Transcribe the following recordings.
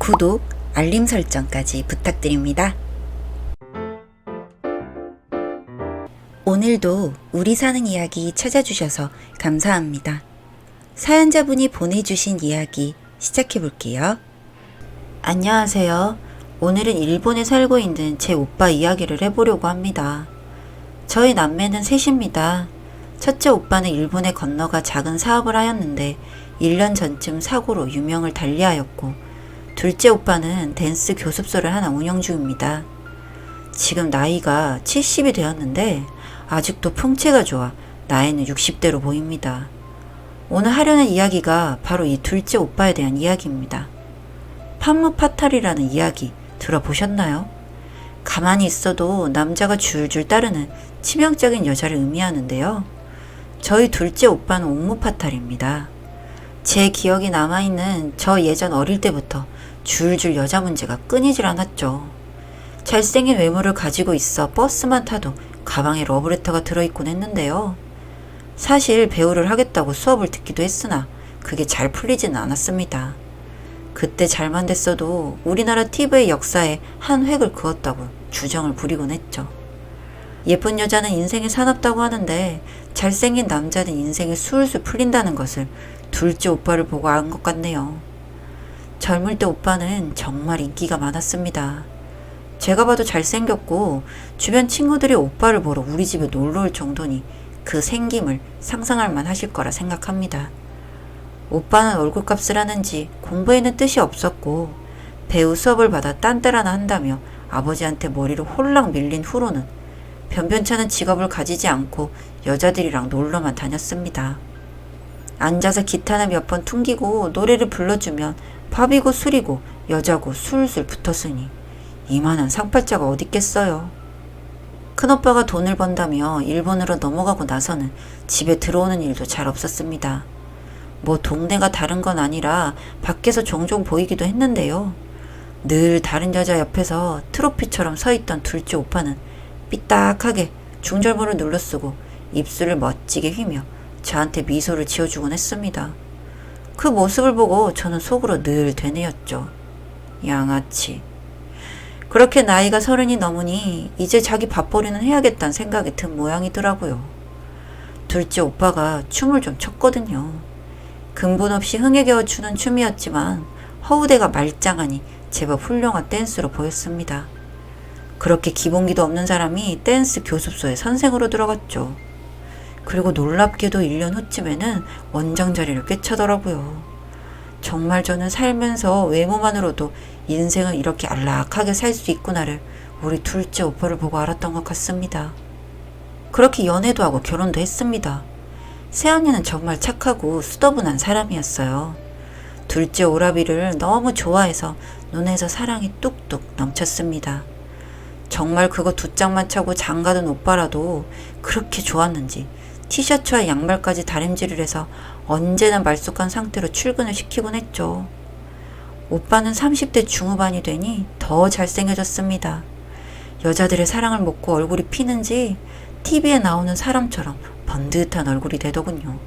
구독, 알림 설정까지 부탁드립니다. 오늘도 우리 사는 이야기 찾아주셔서 감사합니다. 사연자분이 보내주신 이야기 시작해볼게요. 안녕하세요. 오늘은 일본에 살고 있는 제 오빠 이야기를 해보려고 합니다. 저희 남매는 셋입니다. 첫째 오빠는 일본에 건너가 작은 사업을 하였는데 1년 전쯤 사고로 유명을 달리하였고, 둘째 오빠는 댄스 교습소를 하나 운영 중입니다. 지금 나이가 70이 되었는데 아직도 풍채가 좋아 나이는 60대로 보입니다. 오늘 하려는 이야기가 바로 이 둘째 오빠에 대한 이야기입니다. 판무파탈이라는 이야기 들어보셨나요? 가만히 있어도 남자가 줄줄 따르는 치명적인 여자를 의미하는데요. 저희 둘째 오빠는 옥무파탈입니다. 제 기억이 남아있는 저 예전 어릴 때부터 줄줄 여자 문제가 끊이질 않았죠. 잘생긴 외모를 가지고 있어 버스만 타도 가방에 러브레터가 들어있곤 했는데요. 사실 배우를 하겠다고 수업을 듣기도 했으나 그게 잘 풀리지는 않았습니다. 그때 잘만 됐어도 우리나라 TV의 역사에 한 획을 그었다고 주정을 부리곤 했죠. 예쁜 여자는 인생이 사납다고 하는데 잘생긴 남자는 인생이 술술 풀린다는 것을 둘째 오빠를 보고 안 것 같네요. 젊을 때 오빠는 정말 인기가 많았습니다. 제가 봐도 잘생겼고 주변 친구들이 오빠를 보러 우리 집에 놀러 올 정도니 그 생김을 상상할 만 하실 거라 생각합니다. 오빠는 얼굴값을 하는지 공부에는 뜻이 없었고, 배우 수업을 받아 딴 데 하나 한다며 아버지한테 머리를 홀랑 밀린 후로는 변변찮은 직업을 가지지 않고 여자들이랑 놀러만 다녔습니다. 앉아서 기타나 몇 번 퉁기고 노래를 불러주면 밥이고 술이고 여자고 술술 붙었으니 이만한 상팔자가 어딨겠어요. 큰오빠가 돈을 번다며 일본으로 넘어가고 나서는 집에 들어오는 일도 잘 없었습니다. 뭐 동네가 다른 건 아니라 밖에서 종종 보이기도 했는데요. 늘 다른 여자 옆에서 트로피처럼 서있던 둘째 오빠는 삐딱하게 중절모를 눌러쓰고 입술을 멋지게 휘며 저한테 미소를 지어주곤 했습니다. 그 모습을 보고 저는 속으로 늘 되뇌었죠. 양아치. 그렇게 나이가 30이 넘으니 이제 자기 밥벌이는 해야겠다는 생각이 든 모양이더라고요. 둘째 오빠가 춤을 좀 췄거든요. 근본 없이 흥에 겨워 추는 춤이었지만 허우대가 말짱하니 제법 훌륭한 댄스로 보였습니다. 그렇게 기본기도 없는 사람이 댄스 교습소에 선생으로 들어갔죠. 그리고 놀랍게도 1년 후쯤에는 원장 자리를 꿰차더라고요. 정말 저는 살면서 외모만으로도 인생을 이렇게 안락하게 살 수 있구나를 우리 둘째 오빠를 보고 알았던 것 같습니다. 그렇게 연애도 하고 결혼도 했습니다. 새언니는 정말 착하고 수더분한 사람이었어요. 둘째 오라비를 너무 좋아해서 눈에서 사랑이 뚝뚝 넘쳤습니다. 정말 그거 두 짝만 차고 장가든 오빠라도 그렇게 좋았는지 티셔츠와 양말까지 다림질을 해서 언제나 말쑥한 상태로 출근을 시키곤 했죠. 오빠는 30대 중후반이 되니 더 잘생겨졌습니다. 여자들의 사랑을 먹고 얼굴이 피는지 TV에 나오는 사람처럼 번듯한 얼굴이 되더군요.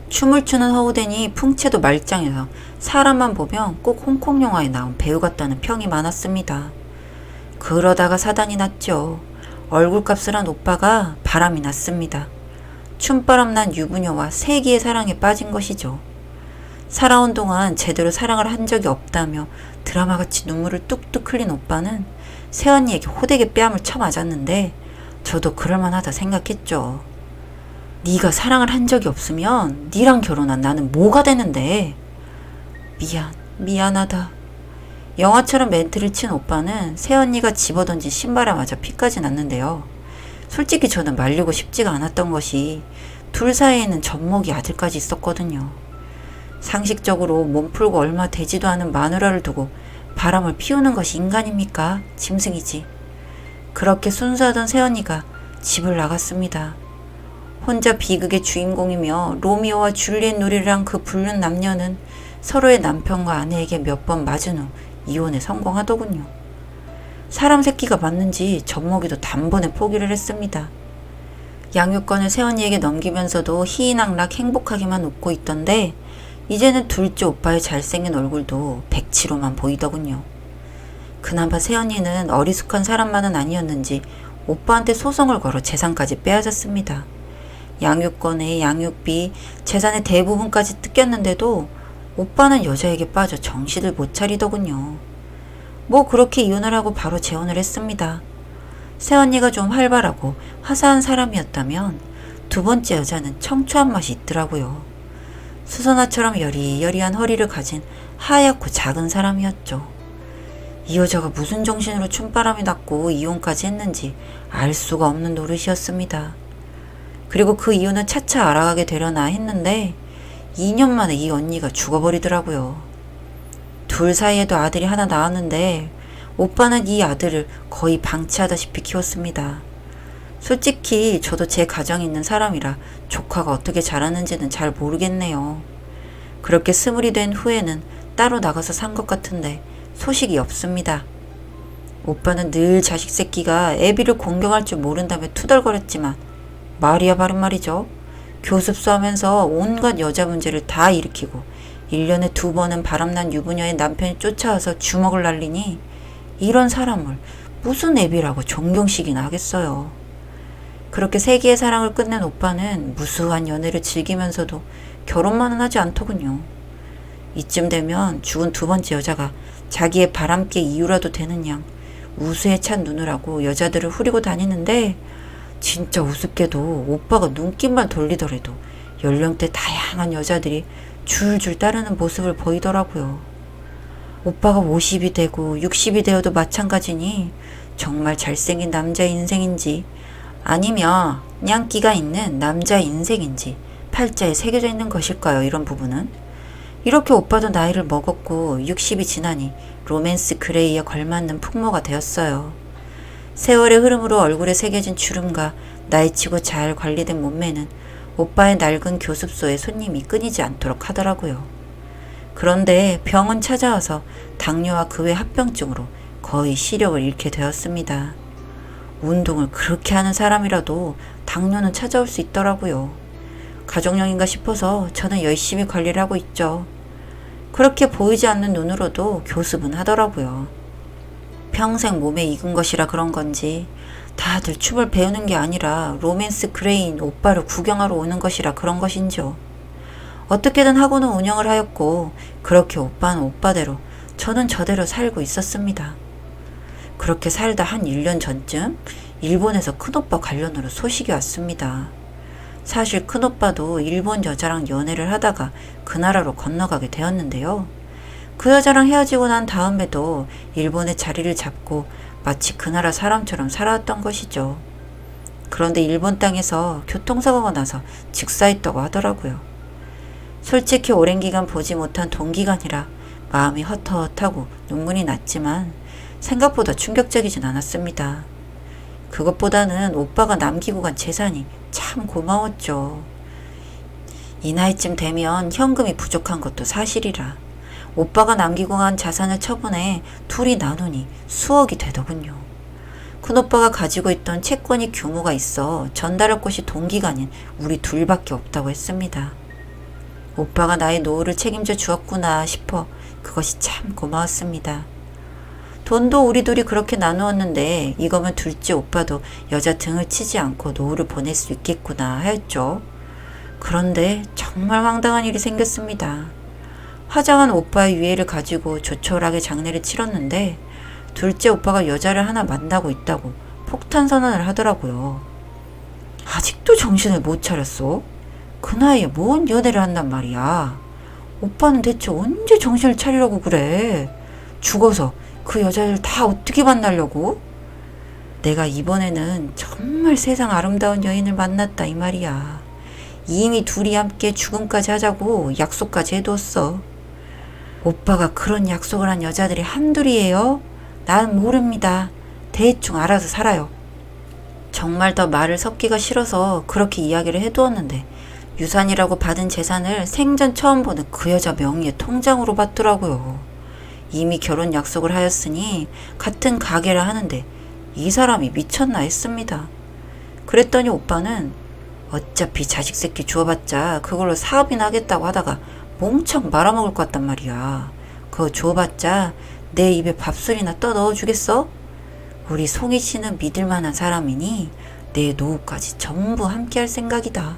춤을 추는 허우대니 풍채도 말짱해서 사람만 보면 꼭 홍콩 영화에 나온 배우 같다는 평이 많았습니다. 그러다가 사단이 났죠. 얼굴값을 한 오빠가 바람이 났습니다. 춤바람 난 유부녀와 세기의 사랑에 빠진 것이죠. 살아온 동안 제대로 사랑을 한 적이 없다며 드라마같이 눈물을 뚝뚝 흘린 오빠는 새언니에게 호되게 뺨을 쳐맞았는데 저도 그럴만하다 생각했죠. 네가 사랑을 한 적이 없으면 네랑 결혼한 나는 뭐가 되는데. 미안하다. 영화처럼 멘트를 친 오빠는 새언니가 집어던진 신발에 맞아 피까지 났는데요. 솔직히 저는 말리고 싶지가 않았던 것이 둘 사이에는 젖먹이 아들까지 있었거든요. 상식적으로 몸 풀고 얼마 되지도 않은 마누라를 두고 바람을 피우는 것이 인간입니까? 짐승이지. 그렇게 순수하던 새언니가 집을 나갔습니다. 혼자 비극의 주인공이며 로미오와 줄리엣 놀이를 한 그 불륜 남녀는 서로의 남편과 아내에게 몇 번 맞은 후 이혼에 성공하더군요. 사람 새끼가 맞는지 젖먹이도 단번에 포기를 했습니다. 양육권을 새언니에게 넘기면서도 희희낙락 행복하게만 웃고 있던데 이제는 둘째 오빠의 잘생긴 얼굴도 백치로만 보이더군요. 그나마 새언니는 어리숙한 사람만은 아니었는지 오빠한테 소송을 걸어 재산까지 빼앗았습니다. 양육권에 양육비, 재산의 대부분까지 뜯겼는데도 오빠는 여자에게 빠져 정신을 못 차리더군요. 뭐 그렇게 이혼을 하고 바로 재혼을 했습니다. 새언니가 좀 활발하고 화사한 사람이었다면 두 번째 여자는 청초한 맛이 있더라고요. 수선화처럼 여리여리한 허리를 가진 하얗고 작은 사람이었죠. 이 여자가 무슨 정신으로 춤바람이 났고 이혼까지 했는지 알 수가 없는 노릇이었습니다. 그리고 그 이유는 차차 알아가게 되려나 했는데 2년 만에 이 언니가 죽어버리더라고요. 둘 사이에도 아들이 하나 낳았는데 오빠는 이 아들을 거의 방치하다시피 키웠습니다. 솔직히 저도 제 가정이 있는 사람이라 조카가 어떻게 자라는지는 잘 모르겠네요. 그렇게 20이 된 후에는 따로 나가서 산 것 같은데 소식이 없습니다. 오빠는 늘 자식 새끼가 애비를 공경할 줄 모른다며 투덜거렸지만 말이야 바른 말이죠. 교습소 하면서 온갖 여자 문제를 다 일으키고 1년에 2번은 바람난 유부녀의 남편이 쫓아와서 주먹을 날리니 이런 사람을 무슨 애비라고 존경시키나 하겠어요. 그렇게 세기의 사랑을 끝낸 오빠는 무수한 연애를 즐기면서도 결혼만은 하지 않더군요. 이쯤 되면 죽은 두 번째 여자가 자기의 바람개 이유라도 되는 양 우수에 찬 눈을 하고 여자들을 후리고 다니는데 진짜 우습게도 오빠가 눈길만 돌리더라도 연령대 다양한 여자들이 줄줄 따르는 모습을 보이더라고요. 오빠가 50이 되고 60이 되어도 마찬가지니 정말 잘생긴 남자의 인생인지 아니면 냥기가 있는 남자의 인생인지 팔자에 새겨져 있는 것일까요? 이런 부분은. 이렇게 오빠도 나이를 먹었고 60이 지나니 로맨스 그레이에 걸맞는 풍모가 되었어요. 세월의 흐름으로 얼굴에 새겨진 주름과 나이치고 잘 관리된 몸매는 오빠의 낡은 교습소에 손님이 끊이지 않도록 하더라고요. 그런데 병은 찾아와서 당뇨와 그 외 합병증으로 거의 시력을 잃게 되었습니다. 운동을 그렇게 하는 사람이라도 당뇨는 찾아올 수 있더라고요. 가족용인가 싶어서 저는 열심히 관리를 하고 있죠. 그렇게 보이지 않는 눈으로도 교습은 하더라고요. 평생 몸에 익은 것이라 그런 건지 다들 춤을 배우는 게 아니라 로맨스 그레이인 오빠를 구경하러 오는 것이라 그런 것인지요. 어떻게든 학원은 운영을 하였고 그렇게 오빠는 오빠대로 저는 저대로 살고 있었습니다. 그렇게 살다 한 1년 전쯤 일본에서 큰오빠 관련으로 소식이 왔습니다. 사실 큰오빠도 일본 여자랑 연애를 하다가 그 나라로 건너가게 되었는데요. 그 여자랑 헤어지고 난 다음에도 일본에 자리를 잡고 마치 그 나라 사람처럼 살아왔던 것이죠. 그런데 일본 땅에서 교통사고가 나서 직사했다고 하더라고요. 솔직히 오랜 기간 보지 못한 동기간이라 마음이 헛헛하고 눈물이 났지만 생각보다 충격적이진 않았습니다. 그것보다는 오빠가 남기고 간 재산이 참 고마웠죠. 이 나이쯤 되면 현금이 부족한 것도 사실이라 오빠가 남기고 간 자산을 처분해 둘이 나누니 수억이 되더군요. 큰오빠가 가지고 있던 채권이 규모가 있어 전달할 곳이 동기간인 우리 둘밖에 없다고 했습니다. 오빠가 나의 노후를 책임져 주었구나 싶어 그것이 참 고마웠습니다. 돈도 우리 둘이 그렇게 나누었는데 이거면 둘째 오빠도 여자 등을 치지 않고 노후를 보낼 수 있겠구나 하였죠. 그런데 정말 황당한 일이 생겼습니다. 화장한 오빠의 유해를 가지고 조촐하게 장례를 치렀는데 둘째 오빠가 여자를 하나 만나고 있다고 폭탄 선언을 하더라고요. 아직도 정신을 못 차렸어? 그 나이에 뭔 연애를 한단 말이야. 오빠는 대체 언제 정신을 차리려고 그래? 죽어서 그 여자를 다 어떻게 만나려고? 내가 이번에는 정말 세상 아름다운 여인을 만났다 이 말이야. 이미 둘이 함께 죽음까지 하자고 약속까지 해두었어. 오빠가 그런 약속을 한 여자들이 한둘이에요? 난 모릅니다. 대충 알아서 살아요. 정말 더 말을 섞기가 싫어서 그렇게 이야기를 해두었는데 유산이라고 받은 재산을 생전 처음 보는 그 여자 명의의 통장으로 받더라고요. 이미 결혼 약속을 하였으니 같은 가게를 하는데 이 사람이 미쳤나 했습니다. 그랬더니 오빠는 어차피 자식 새끼 주워봤자 그걸로 사업이나 하겠다고 하다가 몽창 말아먹을 것 같단 말이야. 그거 줘봤자 내 입에 밥술이나 떠 넣어주겠어? 우리 송이 씨는 믿을만한 사람이니 내 노후까지 전부 함께할 생각이다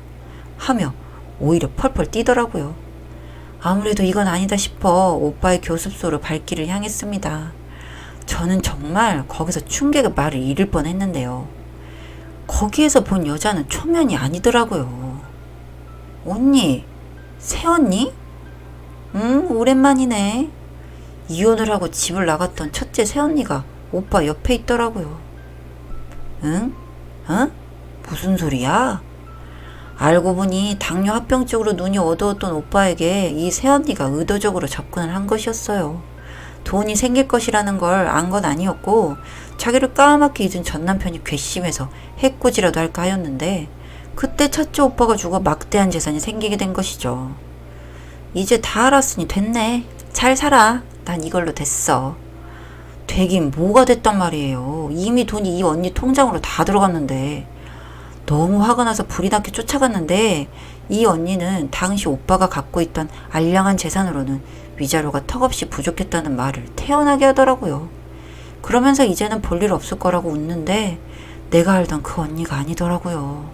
하며 오히려 펄펄 뛰더라고요. 아무래도 이건 아니다 싶어 오빠의 교습소로 발길을 향했습니다. 저는 정말 거기서 충격의 말을 잃을 뻔했는데요. 거기에서 본 여자는 초면이 아니더라고요. 언니? 새언니? 오랜만이네. 이혼을 하고 집을 나갔던 첫째 새언니가 오빠 옆에 있더라고요. 응? 어? 무슨 소리야? 알고 보니 당뇨 합병증으로 눈이 어두웠던 오빠에게 이 새언니가 의도적으로 접근을 한 것이었어요. 돈이 생길 것이라는 걸 안 건 아니었고 자기를 까맣게 잊은 전 남편이 괘씸해서 해코지라도 할까 하였는데 그때 첫째 오빠가 죽어 막대한 재산이 생기게 된 것이죠. 이제 다 알았으니 됐네. 잘 살아. 난 이걸로 됐어. 되긴 뭐가 됐단 말이에요. 이미 돈이 이 언니 통장으로 다 들어갔는데. 너무 화가 나서 불이 나게 쫓아갔는데 이 언니는 당시 오빠가 갖고 있던 알량한 재산으로는 위자료가 턱없이 부족했다는 말을 태연하게 하더라고요. 그러면서 이제는 볼일 없을 거라고 웃는데 내가 알던 그 언니가 아니더라고요.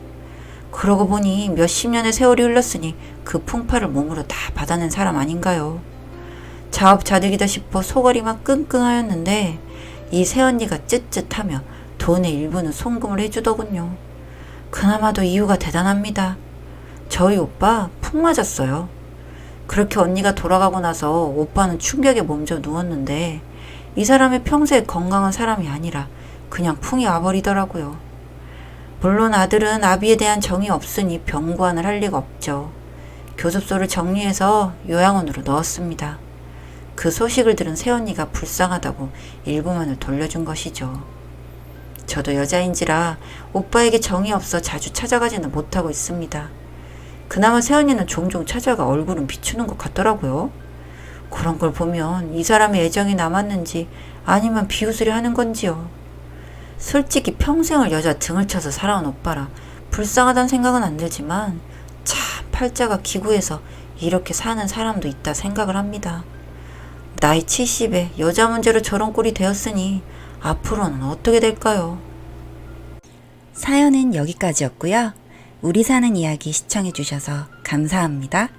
그러고 보니 몇십 년의 세월이 흘렀으니 그 풍파를 몸으로 다 받아낸 사람 아닌가요? 자업자득이다 싶어 속앓이만 끙끙하였는데 이 새언니가 쯧쯧하며 돈의 일부는 송금을 해주더군요. 그나마도 이유가 대단합니다. 저희 오빠 푹 맞았어요. 그렇게 언니가 돌아가고 나서 오빠는 충격에 몸져 누웠는데 이 사람이 평소에 건강한 사람이 아니라 그냥 풍이 와버리더라고요. 물론 아들은 아비에 대한 정이 없으니 병구안을 할 리가 없죠. 교습소를 정리해서 요양원으로 넣었습니다. 그 소식을 들은 새언니가 불쌍하다고 일부만을 돌려준 것이죠. 저도 여자인지라 오빠에게 정이 없어 자주 찾아가지는 못하고 있습니다. 그나마 새언니는 종종 찾아가 얼굴은 비추는 것 같더라고요. 그런 걸 보면 이 사람의 애정이 남았는지 아니면 비웃으려 하는 건지요. 솔직히 평생을 여자 등을 쳐서 살아온 오빠라 불쌍하다는 생각은 안 들지만 참 팔자가 기구해서 이렇게 사는 사람도 있다 생각을 합니다. 나이 70에 여자 문제로 저런 꼴이 되었으니 앞으로는 어떻게 될까요? 사연은 여기까지였고요. 우리 사는 이야기 시청해주셔서 감사합니다.